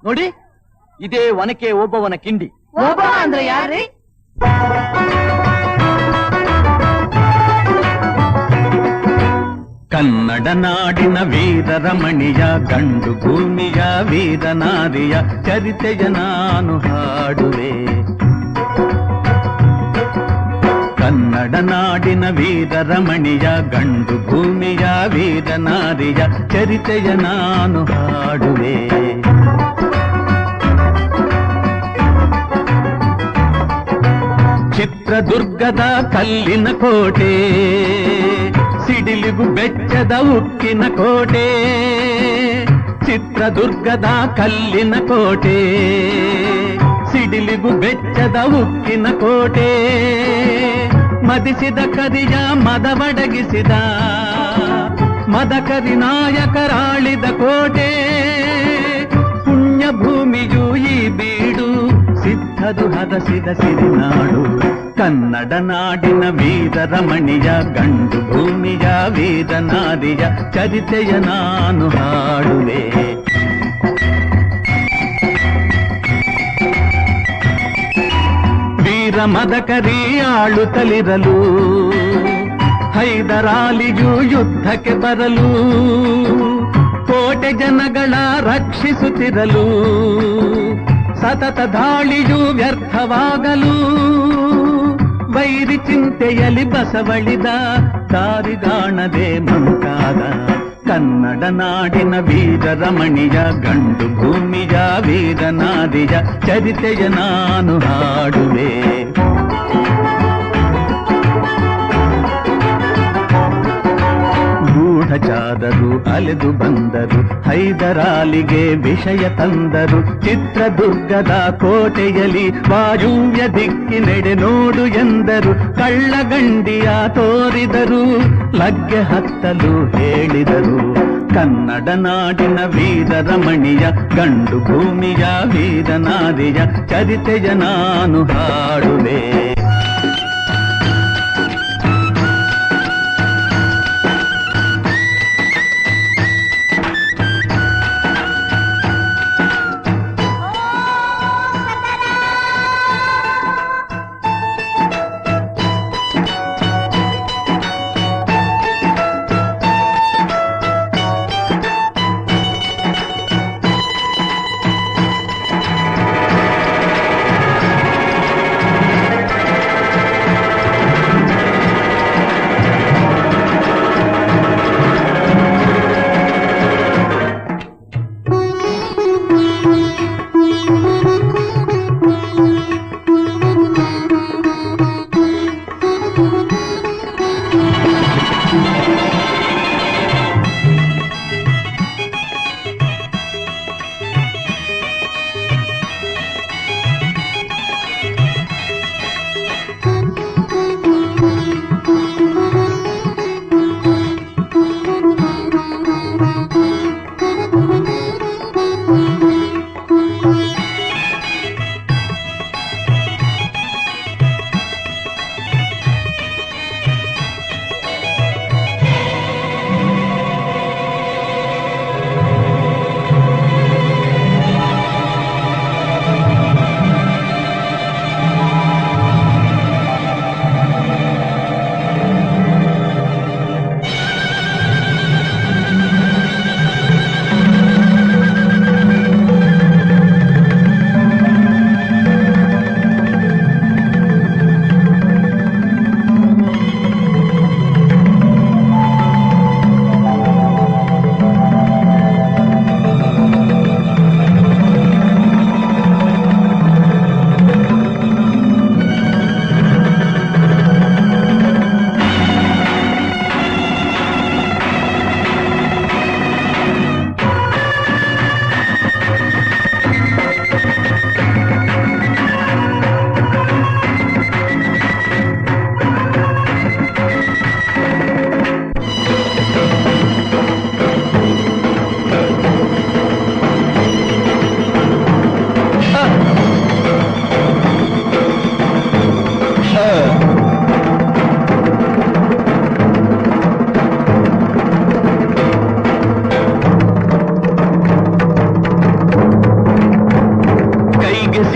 ನೋಡಿ, ಇದೇ ಒನಕೆ ಓಬವ್ವನ ಕಿಂಡಿ. ಓಬವ್ವ ಅಂದ್ರೆ ಯಾರ್ರಿ? ಕನ್ನಡ ನಾಡಿನ ವೀರರಮಣಿಯ ಗಂಡು ಭೂಮಿಯ ವೀರನಾರಿಯ ಚರಿತೆಯ ನಾನು ಹಾಡುವೆ. ಕನ್ನಡ ನಾಡಿನ ವೀರರಮಣಿಯ ಗಂಡು ಭೂಮಿಯ ವೀರನಾರಿಯ ಚರಿತೆಯ ನಾನು ಹಾಡುವೆ. ಚಿತ್ರದುರ್ಗದ ಕಲ್ಲಿನ ಕೋಟೆ, ಸಿಡಿಲಿಗು ಬೆಚ್ಚದ ಉಕ್ಕಿನ ಕೋಟೆ. ಚಿತ್ರದುರ್ಗದ ಕಲ್ಲಿನ ಕೋಟೆ, ಸಿಡಿಲಿಗು ಬೆಚ್ಚದ ಉಕ್ಕಿನ ಕೋಟೆ. ಮದಿಸಿದ ಕರಿಯ ಮದವಡಗಿಸಿದ ಮದಕರಿ ನಾಯಕರಾಳಿದ ಕೋಟೆ. ಪುಣ್ಯ ಭೂಮಿಯು ಈ ಬೀಡು, ಸಿದ್ಧದು ಹದಸಿದ ಸಿರಿನಾಡು. ಕನ್ನಡ ನಾಡಿನ ವೀರರಮಣಿಯ ಗಂಡು ಭೂಮಿಯ ವೀರನಾರಿಯ ಚರಿತೆಯ ನಾನು ಹಾಡುವೆ. ವೀರ ಮದಕರಿ ಆಳುತ್ತಲಿರಲು, ಹೈದರಾಲಿಯು ಯುದ್ಧಕ್ಕೆ ಬರಲು, ಕೋಟೆ ಜನಗಳ ರಕ್ಷಿಸುತ್ತಿರಲು, ಸತತ ದಾಳಿಯು ವ್ಯರ್ಥವಾಗಲು, ವೈರಿ ಚಿಂತೆಯಲ್ಲಿ ಬಸವಳಿದ ದಾರಿಗಾಣದೆ ಮುಂತಾದ. ಕನ್ನಡ ನಾಡಿನ ವೀರರಮಣಿಯ ಗಂಡು ಭೂಮಿಯ ವೀರನಾರಿಯ ಚರಿತೆಯ ನಾನು ಹಾಡುವೆ. ಗೂಢಚಾರರು ಅಲೆದು ಬಂದರು, ಹೈದರಾಲಿಗೆ ವಿಷಯ ತಂದರು. ಚಿತ್ರದುರ್ಗದ ಕೋಟೆಯಲ್ಲಿ ವಾಯುವ್ಯ ದಿಕ್ಕಿನೆಡೆ ನೋಡು ಎಂದರು. ಕಳ್ಳಗಂಡಿಯ ತೋರಿದರು, ಲಗ್ಗೆ ಹತ್ತಲು ಹೇಳಿದರು. ಕನ್ನಡ ನಾಡಿನ ವೀರರಮಣಿಯ ಗಂಡು ಭೂಮಿಯ ವೀರನಾರಿಯ ಚರಿತೆಯ ನಾನು ಹಾಡುವೆ.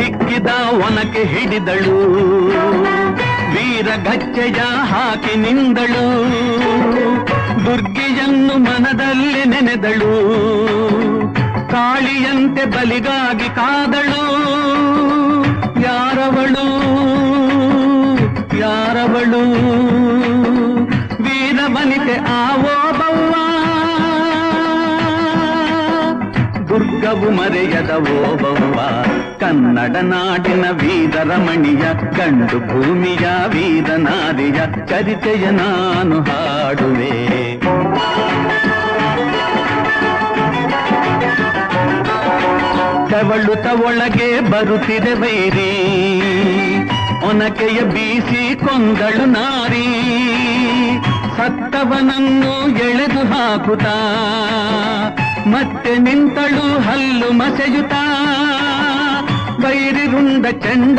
ಸಿಕ್ಕಿದ ಒನಕೆ ಹಿಡಿದಳು, ವೀರ ಗಚ್ಚೆಯ ಹಾಕಿ ನಿಂದಳು, ದುರ್ಗಿಯನ್ನು ಮನದಲ್ಲಿ ನೆನೆದಳು, ಕಾಳಿಯಂತೆ ಬಲಿಗಾಗಿ ಕಾದಳು. ಯಾರವಳು ಯಾರವಳು ವೀರವನಿತೆ ಆ ಓಬವ್ವ, ದುರ್ಗವು ಮರೆಯದ ಓಬವ್ವ. ಕನ್ನಡ ನಾಡಿನ ವೀರರಮಣಿಯ, ಗಂಡು ಭೂಮಿಯ ವೀರನಾರಿಯ ಚರಿತೆಯ ನಾನು ಹಾಡುವೆ. ತೆವಳುತ ಒಳಗೆ ಬರುತ್ತಿದೆ ವೈರಿ, ಒನಕೆಯ ಬೀಸಿ ಕೊಂದಳು ನಾರಿ, ಸತ್ತವನನ್ನು ಎಳೆದು ಹಾಕುತ್ತಾ ಮತ್ತೆ ನಿಂತಳು ಹಲ್ಲು ಮಸೆಯುತ್ತಾ, ವೈರಿ ರುಂಡ ಚಂಡ